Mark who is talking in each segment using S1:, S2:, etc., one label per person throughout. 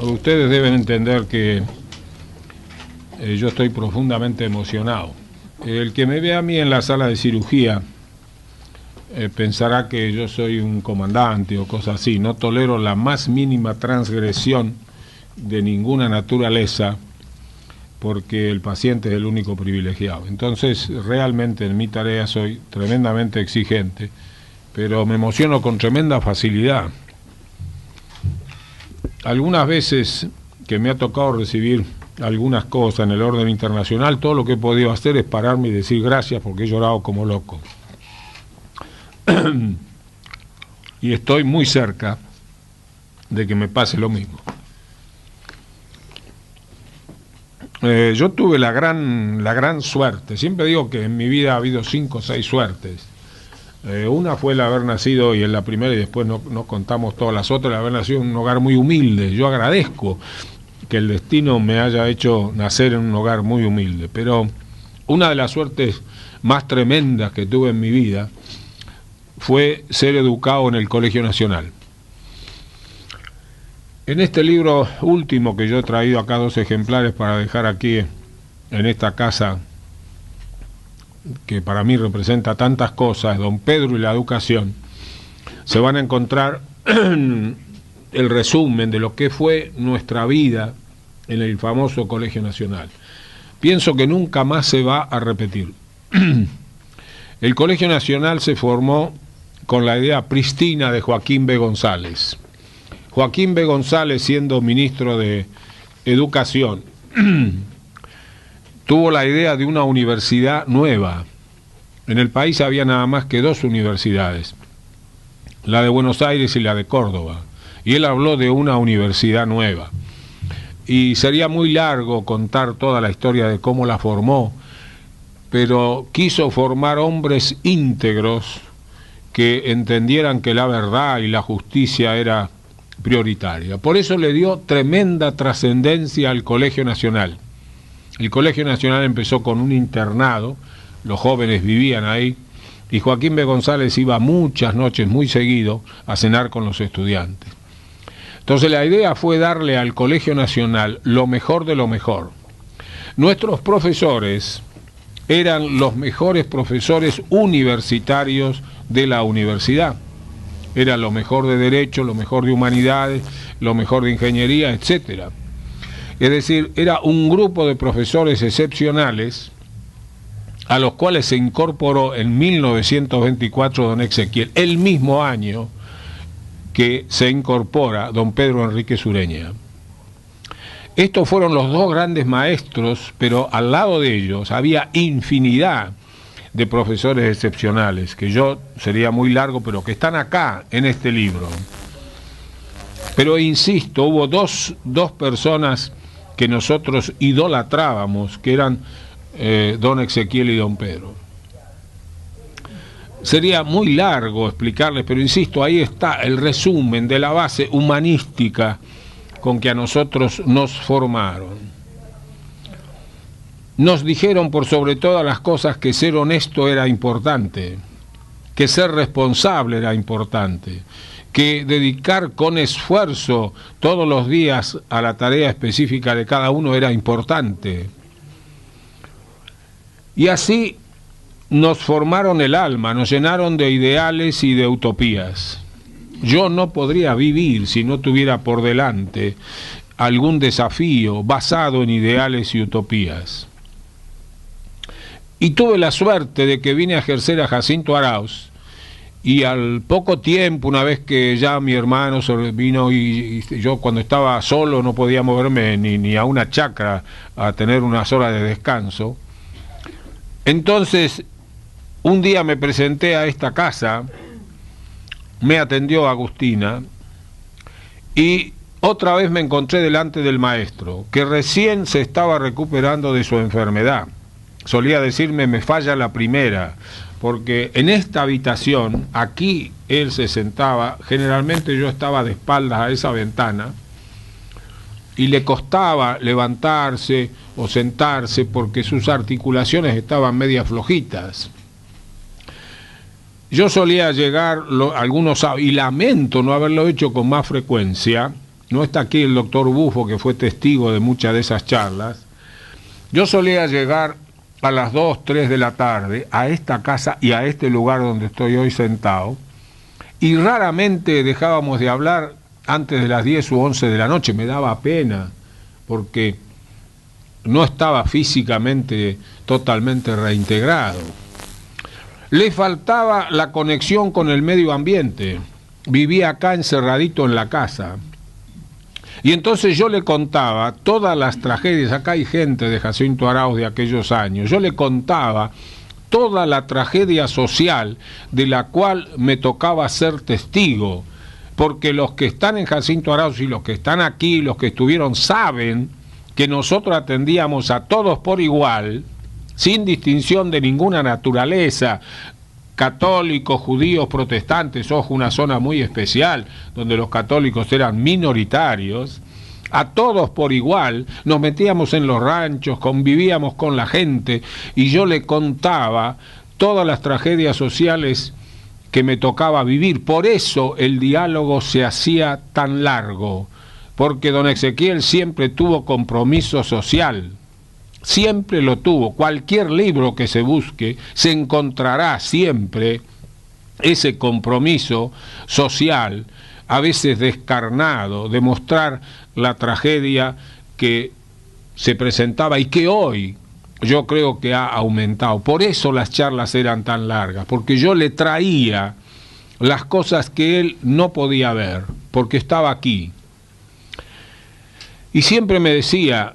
S1: Ustedes deben entender que yo estoy profundamente emocionado. El que me ve a mí en la sala de cirugía pensará que yo soy un comandante o cosas así. No tolero la más mínima transgresión de ninguna naturaleza, porque el paciente es el único privilegiado. Entonces, realmente en mi tarea soy tremendamente exigente, pero me emociono con tremenda facilidad. Algunas veces que me ha tocado recibir algunas cosas en el orden internacional, todo lo que he podido hacer es pararme y decir gracias, porque he llorado como loco. Y estoy muy cerca de que me pase lo mismo. Yo tuve la gran suerte, siempre digo que en mi vida ha habido 5 o 6 suertes. Una fue el haber nacido, y en la primera, y después no contamos todas las otras, el haber nacido en un hogar muy humilde. Yo agradezco que el destino me haya hecho nacer en un hogar muy humilde, pero una de las suertes más tremendas que tuve en mi vida fue ser educado en el Colegio Nacional. En este libro último, que yo he traído acá 2 ejemplares para dejar aquí en esta casa, que para mí representa tantas cosas, Don Pedro y la educación, se van a encontrar el resumen de lo que fue nuestra vida en el famoso Colegio Nacional. Pienso que nunca más se va a repetir. El Colegio Nacional se formó con la idea prístina de Joaquín B. González. Joaquín B. González, siendo ministro de Educación, tuvo la idea de una universidad nueva. En el país había nada más que 2 universidades, la de Buenos Aires y la de Córdoba, y él habló de una universidad nueva. Y sería muy largo contar toda la historia de cómo la formó, pero quiso formar hombres íntegros que entendieran que la verdad y la justicia era prioritaria. Por eso le dio tremenda trascendencia al Colegio Nacional. El Colegio Nacional empezó con un internado, los jóvenes vivían ahí, y Joaquín B. González iba muchas noches, muy seguido, a cenar con los estudiantes. Entonces la idea fue darle al Colegio Nacional lo mejor de lo mejor. Nuestros profesores eran los mejores profesores universitarios de la universidad. Era lo mejor de Derecho, lo mejor de Humanidades, lo mejor de Ingeniería, etcétera. Es decir, era un grupo de profesores excepcionales a los cuales se incorporó en 1924 don Exequiel, el mismo año que se incorpora don Pedro Enrique Sureña. Estos fueron los 2 grandes maestros, pero al lado de ellos había infinidad de profesores excepcionales, que yo sería muy largo, pero que están acá en este libro. Pero insisto, hubo dos personas que nosotros idolatrábamos, que eran don Exequiel y don Pedro. Sería muy largo explicarles, pero insisto, ahí está el resumen de la base humanística con que a nosotros nos formaron. Nos dijeron por sobre todas las cosas que ser honesto era importante, que ser responsable era importante, que dedicar con esfuerzo todos los días a la tarea específica de cada uno era importante. Y así nos formaron el alma, nos llenaron de ideales y de utopías. Yo no podría vivir si no tuviera por delante algún desafío basado en ideales y utopías. Y tuve la suerte de que vine a ejercer a Jacinto Arauz, y al poco tiempo, una vez que ya mi hermano vino y yo cuando estaba solo no podía moverme ni a una chacra a tener unas horas de descanso, entonces un día me presenté a esta casa, me atendió Agustina, y otra vez me encontré delante del maestro, que recién se estaba recuperando de su enfermedad. Solía decirme, me falla la primera, porque en esta habitación, aquí él se sentaba, generalmente yo estaba de espaldas a esa ventana, y le costaba levantarse o sentarse porque sus articulaciones estaban medias flojitas. Yo solía llegar algunos sábados, y lamento no haberlo hecho con más frecuencia, no está aquí el doctor Bufo, que fue testigo de muchas de esas charlas, yo solía llegar a las 2, 3 de la tarde a esta casa y a este lugar donde estoy hoy sentado, y raramente dejábamos de hablar antes de las 10 u 11 de la noche. Me daba pena, porque no estaba físicamente totalmente reintegrado. Le faltaba la conexión con el medio ambiente. Vivía acá encerradito en la casa. Y entonces yo le contaba todas las tragedias. Acá hay gente de Jacinto Arauz de aquellos años. Yo le contaba toda la tragedia social de la cual me tocaba ser testigo, porque los que están en Jacinto Arauz y los que están aquí, los que estuvieron, saben que nosotros atendíamos a todos por igual, sin distinción de ninguna naturaleza, católicos, judíos, protestantes. Ojo, una zona muy especial donde los católicos eran minoritarios. A todos por igual, nos metíamos en los ranchos, convivíamos con la gente, y yo le contaba todas las tragedias sociales que me tocaba vivir. Por eso el diálogo se hacía tan largo, porque don Ezequiel siempre tuvo compromiso social, siempre lo tuvo. Cualquier libro que se busque, se encontrará siempre ese compromiso social, a veces descarnado, de mostrar la tragedia que se presentaba y que hoy yo creo que ha aumentado. Por eso las charlas eran tan largas, porque yo le traía las cosas que él no podía ver, porque estaba aquí. Y siempre me decía,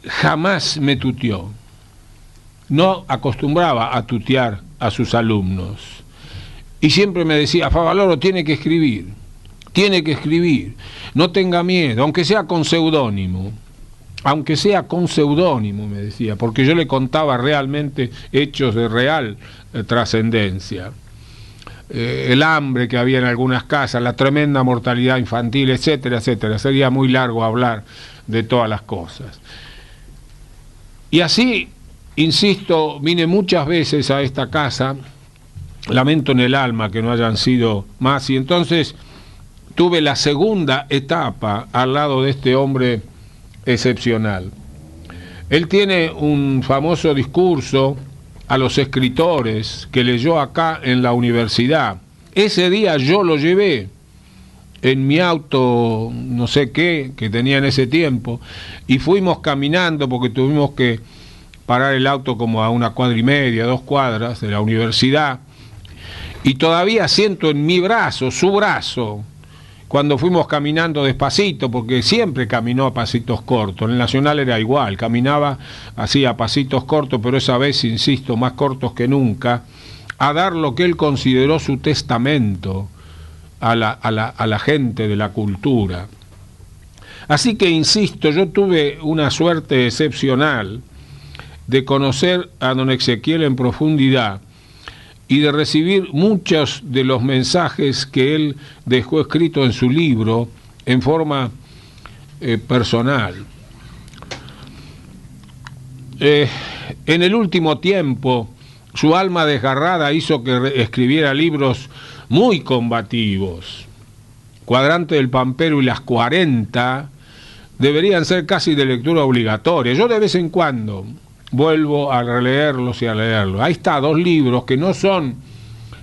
S1: jamás me tuteó. No acostumbraba a tutear a sus alumnos. Y siempre me decía, Favaloro tiene que escribir, no tenga miedo, aunque sea con seudónimo, me decía, porque yo le contaba realmente hechos de real trascendencia. El hambre que había en algunas casas, la tremenda mortalidad infantil, etcétera, etcétera. Sería muy largo hablar de todas las cosas. Y así, insisto, vine muchas veces a esta casa, lamento en el alma que no hayan sido más, y entonces tuve la segunda etapa al lado de este hombre excepcional. Él tiene un famoso discurso a los escritores que leyó acá en la universidad. Ese día yo lo llevé en mi auto, no sé qué, que tenía en ese tiempo, y fuimos caminando porque tuvimos que parar el auto como a 1,5 cuadras, 2 cuadras de la universidad, y todavía siento en mi brazo, su brazo, cuando fuimos caminando despacito, porque siempre caminó a pasitos cortos. En el Nacional era igual, caminaba así a pasitos cortos, pero esa vez, insisto, más cortos que nunca, a dar lo que él consideró su testamento a la gente de la cultura. Así que, insisto, yo tuve una suerte excepcional de conocer a don Ezequiel en profundidad y de recibir muchos de los mensajes que él dejó escrito en su libro en forma personal. En el último tiempo, su alma desgarrada hizo que escribiera libros muy combativos. Cuadrante del Pampero y las 40 deberían ser casi de lectura obligatoria. Yo de vez en cuando vuelvo a releerlos y a leerlos. Ahí está, 2 libros que no son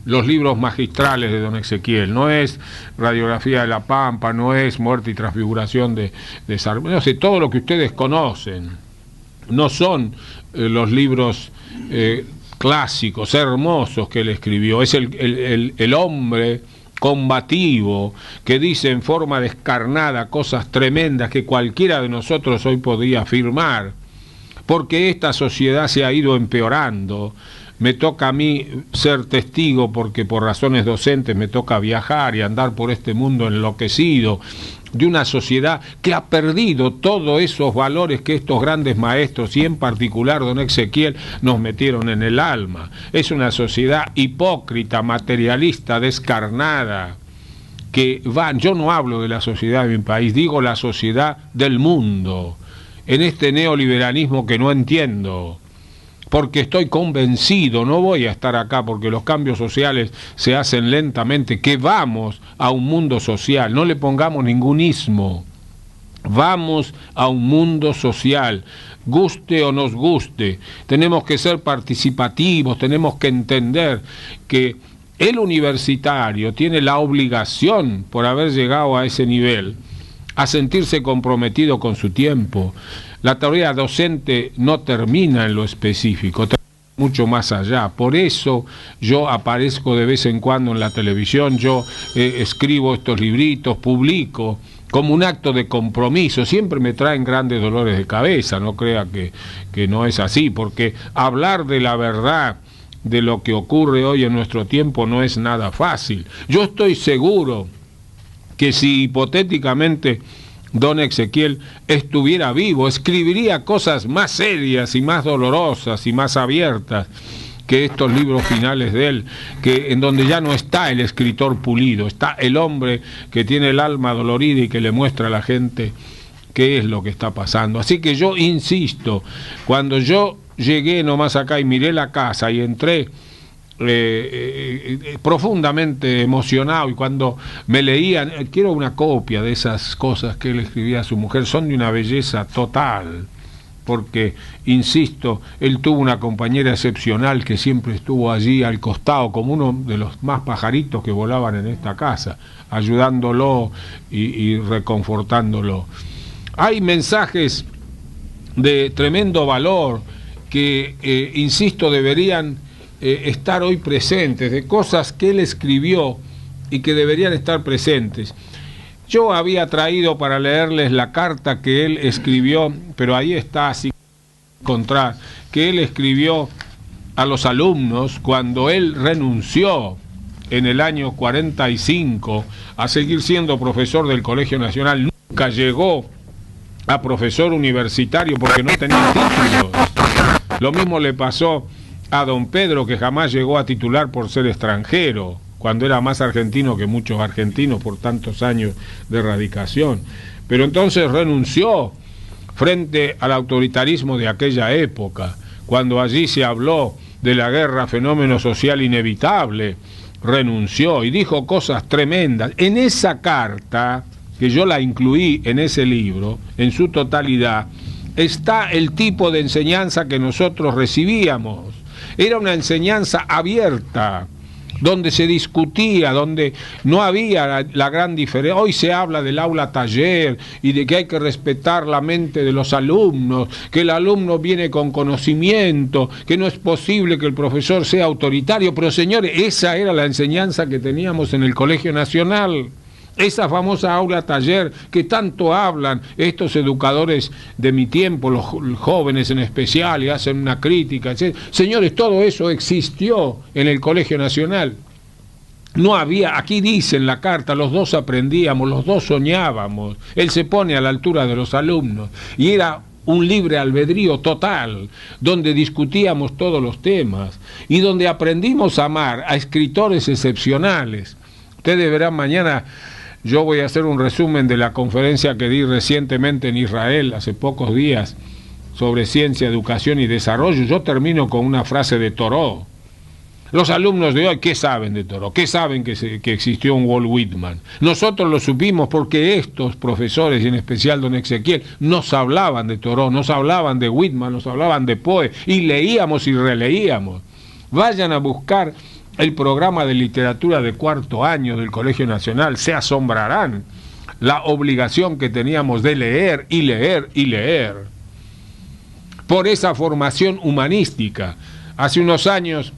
S1: los libros magistrales de don Ezequiel. No es Radiografía de la Pampa, no es Muerte y Transfiguración de Sarmiento, no sé, todo lo que ustedes conocen. No son los libros clásicos, hermosos que él escribió. Es el hombre combativo que dice en forma descarnada cosas tremendas que cualquiera de nosotros hoy podría afirmar, porque esta sociedad se ha ido empeorando. Me toca a mí ser testigo, porque por razones docentes me toca viajar y andar por este mundo enloquecido, de una sociedad que ha perdido todos esos valores que estos grandes maestros, y en particular don Ezequiel, nos metieron en el alma. Es una sociedad hipócrita, materialista, descarnada, que va, yo no hablo de la sociedad de mi país, digo la sociedad del mundo, en este neoliberalismo que no entiendo, porque estoy convencido, no voy a estar acá porque los cambios sociales se hacen lentamente, que vamos a un mundo social, no le pongamos ningún ismo, vamos a un mundo social, guste o nos guste, tenemos que ser participativos, tenemos que entender que el universitario tiene la obligación, por haber llegado a ese nivel, a sentirse comprometido con su tiempo. La tarea docente no termina en lo específico, termina mucho más allá. Por eso yo aparezco de vez en cuando en la televisión, yo escribo estos libritos, publico, como un acto de compromiso. Siempre me traen grandes dolores de cabeza, no crea que no es así, porque hablar de la verdad de lo que ocurre hoy en nuestro tiempo no es nada fácil. Yo estoy seguro que si hipotéticamente don Ezequiel estuviera vivo, escribiría cosas más serias y más dolorosas y más abiertas que estos libros finales de él, que en donde ya no está el escritor pulido, está el hombre que tiene el alma dolorida y que le muestra a la gente qué es lo que está pasando. Así que yo insisto, cuando yo llegué nomás acá y miré la casa y entré profundamente emocionado, y cuando me leían, quiero una copia de esas cosas que él escribía a su mujer, son de una belleza total, porque, insisto, él tuvo una compañera excepcional que siempre estuvo allí al costado, como uno de los más pajaritos que volaban en esta casa, ayudándolo y reconfortándolo. Hay mensajes de tremendo valor que, insisto, deberían estar hoy presentes, de cosas que él escribió y que deberían estar presentes. Yo había traído para leerles la carta que él escribió, pero ahí está, así encontrar, que él escribió a los alumnos cuando él renunció en el año 45 a seguir siendo profesor del Colegio Nacional. Nunca llegó a profesor universitario porque no tenía títulos. Lo mismo le pasó a don Pedro, que jamás llegó a titular por ser extranjero, cuando era más argentino que muchos argentinos por tantos años de radicación. Pero entonces renunció frente al autoritarismo de aquella época, cuando allí se habló de la guerra, fenómeno social inevitable, renunció y dijo cosas tremendas. En esa carta, que yo la incluí en ese libro, en su totalidad, está el tipo de enseñanza que nosotros recibíamos. Era una enseñanza abierta, donde se discutía, donde no había la gran diferencia. Hoy se habla del aula taller y de que hay que respetar la mente de los alumnos, que el alumno viene con conocimiento, que no es posible que el profesor sea autoritario. Pero señores, esa era la enseñanza que teníamos en el Colegio Nacional. Esa famosa aula taller que tanto hablan estos educadores de mi tiempo, los jóvenes en especial, y hacen una crítica, etc. Señores, todo eso existió en el Colegio Nacional. No había, aquí dice en la carta, los dos aprendíamos, los dos soñábamos. Él se pone a la altura de los alumnos y era un libre albedrío total, donde discutíamos todos los temas y donde aprendimos a amar a escritores excepcionales. Ustedes verán mañana. Yo voy a hacer un resumen de la conferencia que di recientemente en Israel, hace pocos días, sobre ciencia, educación y desarrollo. Yo termino con una frase de Thoreau. Los alumnos de hoy, ¿qué saben de Thoreau? ¿Qué saben que existió un Walt Whitman? Nosotros lo supimos porque estos profesores, y en especial don Ezequiel, nos hablaban de Thoreau, nos hablaban de Whitman, nos hablaban de Poe, y leíamos y releíamos. Vayan a buscar el programa de literatura de cuarto año del Colegio Nacional, se asombrarán la obligación que teníamos de leer y leer y leer. Por esa formación humanística. Hace unos años,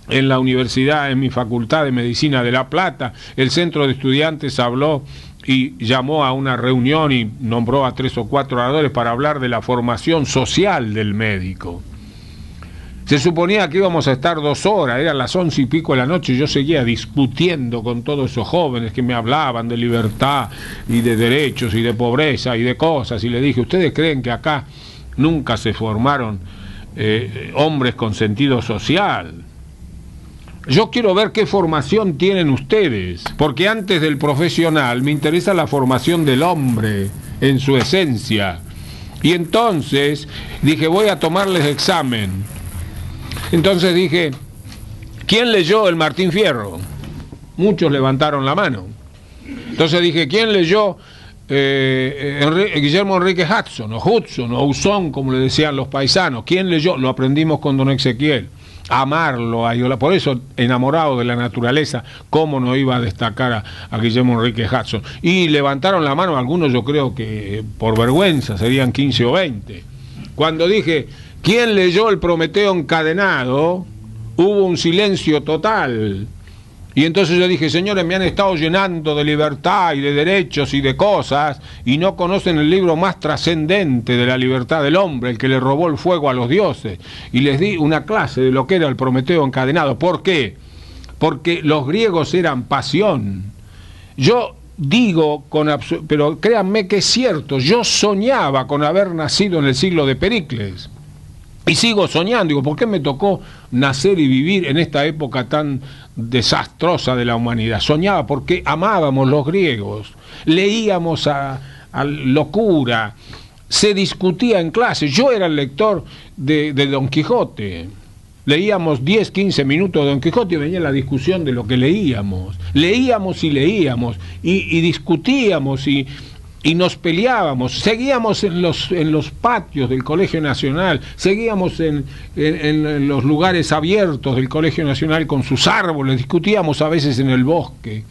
S1: en la universidad, en mi Facultad de Medicina de La Plata, el centro de estudiantes habló y llamó a una reunión y nombró a 3 o 4 oradores para hablar de la formación social del médico. Se suponía que íbamos a estar 2 horas, eran las 11 y pico de la noche, y yo seguía discutiendo con todos esos jóvenes que me hablaban de libertad y de derechos y de pobreza y de cosas, y le dije, ¿ustedes creen que acá nunca se formaron hombres con sentido social? Yo quiero ver qué formación tienen ustedes, porque antes del profesional me interesa la formación del hombre en su esencia. Y entonces dije, voy a tomarles examen. Entonces dije, ¿quién leyó el Martín Fierro? Muchos levantaron la mano. Entonces dije, ¿quién leyó Guillermo Enrique Hudson, o Usón, como le decían los paisanos? ¿Quién leyó? Lo aprendimos con don Ezequiel. Amarlo, por eso, enamorado de la naturaleza, cómo no iba a destacar a Guillermo Enrique Hudson. Y levantaron la mano algunos, yo creo que por vergüenza, serían 15 o 20. Cuando dije, ¿quién leyó el Prometeo encadenado? Hubo un silencio total. Y entonces yo dije, señores, me han estado llenando de libertad y de derechos y de cosas, y no conocen el libro más trascendente de la libertad del hombre, el que le robó el fuego a los dioses. Y les di una clase de lo que era el Prometeo encadenado. ¿Por qué? Porque los griegos eran pasión. Yo digo, pero créanme que es cierto, yo soñaba con haber nacido en el siglo de Pericles. Y sigo soñando, digo, ¿por qué me tocó nacer y vivir en esta época tan desastrosa de la humanidad? Soñaba porque amábamos los griegos, leíamos a locura, se discutía en clase. Yo era el lector de Don Quijote, leíamos 10, 15 minutos de Don Quijote y venía la discusión de lo que leíamos y discutíamos y nos peleábamos, seguíamos en los patios del Colegio Nacional, seguíamos en los lugares abiertos del Colegio Nacional con sus árboles, discutíamos a veces en el bosque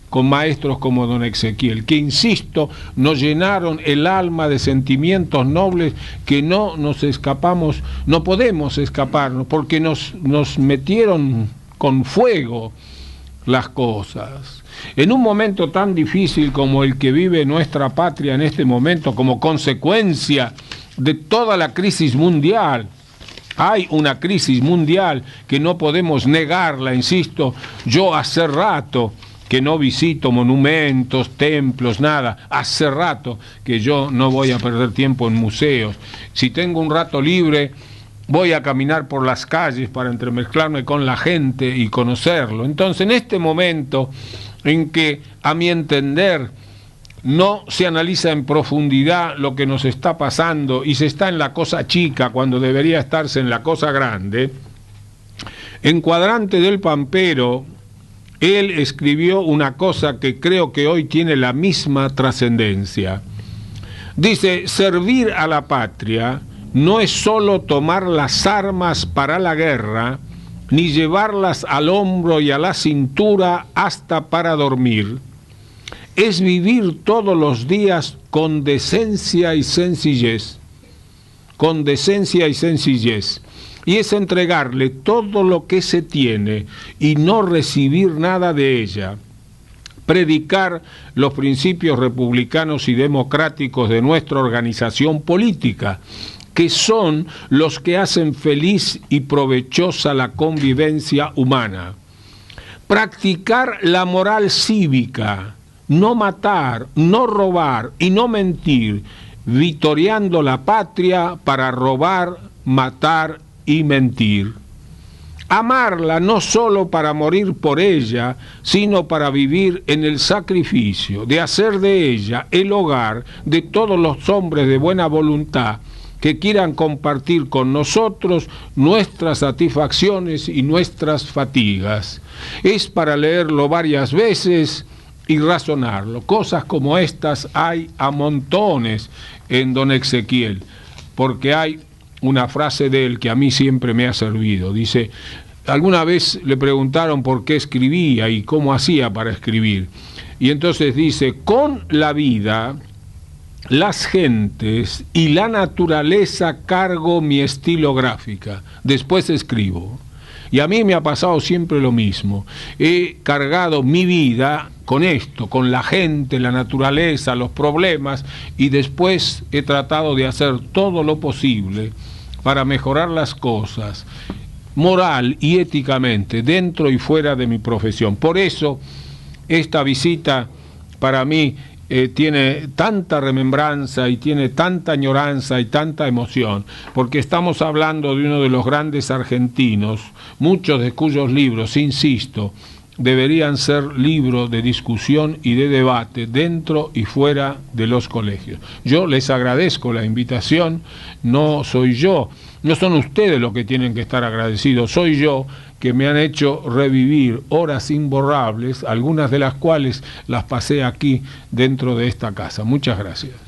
S1: con maestros como don Ezequiel, que insisto, nos llenaron el alma de sentimientos nobles que no nos escapamos, no podemos escaparnos, porque nos metieron con fuego las cosas. En un momento tan difícil como el que vive nuestra patria en este momento, como consecuencia de toda la crisis mundial, hay una crisis mundial que no podemos negarla, insisto. Yo hace rato que no visito monumentos, templos, nada. Hace rato que yo no voy a perder tiempo en museos. Si tengo un rato libre, voy a caminar por las calles para entremezclarme con la gente y conocerlo. Entonces, en este momento en que, a mi entender, no se analiza en profundidad lo que nos está pasando y se está en la cosa chica cuando debería estarse en la cosa grande, en Cuadrante del Pampero, él escribió una cosa que creo que hoy tiene la misma trascendencia. Dice, servir a la patria no es solo tomar las armas para la guerra, ni llevarlas al hombro y a la cintura hasta para dormir. Es vivir todos los días con decencia y sencillez. Con decencia y sencillez. Y es entregarle todo lo que se tiene y no recibir nada de ella. Predicar los principios republicanos y democráticos de nuestra organización política, que son los que hacen feliz y provechosa la convivencia humana. Practicar la moral cívica, no matar, no robar y no mentir, vitoreando la patria para robar, matar y mentir. Amarla no solo para morir por ella, sino para vivir en el sacrificio, de hacer de ella el hogar de todos los hombres de buena voluntad que quieran compartir con nosotros nuestras satisfacciones y nuestras fatigas. Es para leerlo varias veces y razonarlo. Cosas como estas hay a montones en don Ezequiel, porque hay una frase de él que a mí siempre me ha servido. Dice, alguna vez le preguntaron por qué escribía y cómo hacía para escribir. Y entonces dice, con la vida, las gentes y la naturaleza cargo mi estilográfica, después escribo. Y a mí me ha pasado siempre lo mismo. He cargado mi vida con esto, con la gente, la naturaleza, los problemas, y después he tratado de hacer todo lo posible para mejorar las cosas, moral y éticamente, dentro y fuera de mi profesión. Por eso, esta visita para mí tiene tanta remembranza y tiene tanta añoranza y tanta emoción, porque estamos hablando de uno de los grandes argentinos, muchos de cuyos libros, insisto, deberían ser libro de discusión y de debate dentro y fuera de los colegios. Yo les agradezco la invitación, no soy yo, no son ustedes los que tienen que estar agradecidos, soy yo, que me han hecho revivir horas imborrables, algunas de las cuales las pasé aquí dentro de esta casa. Muchas gracias.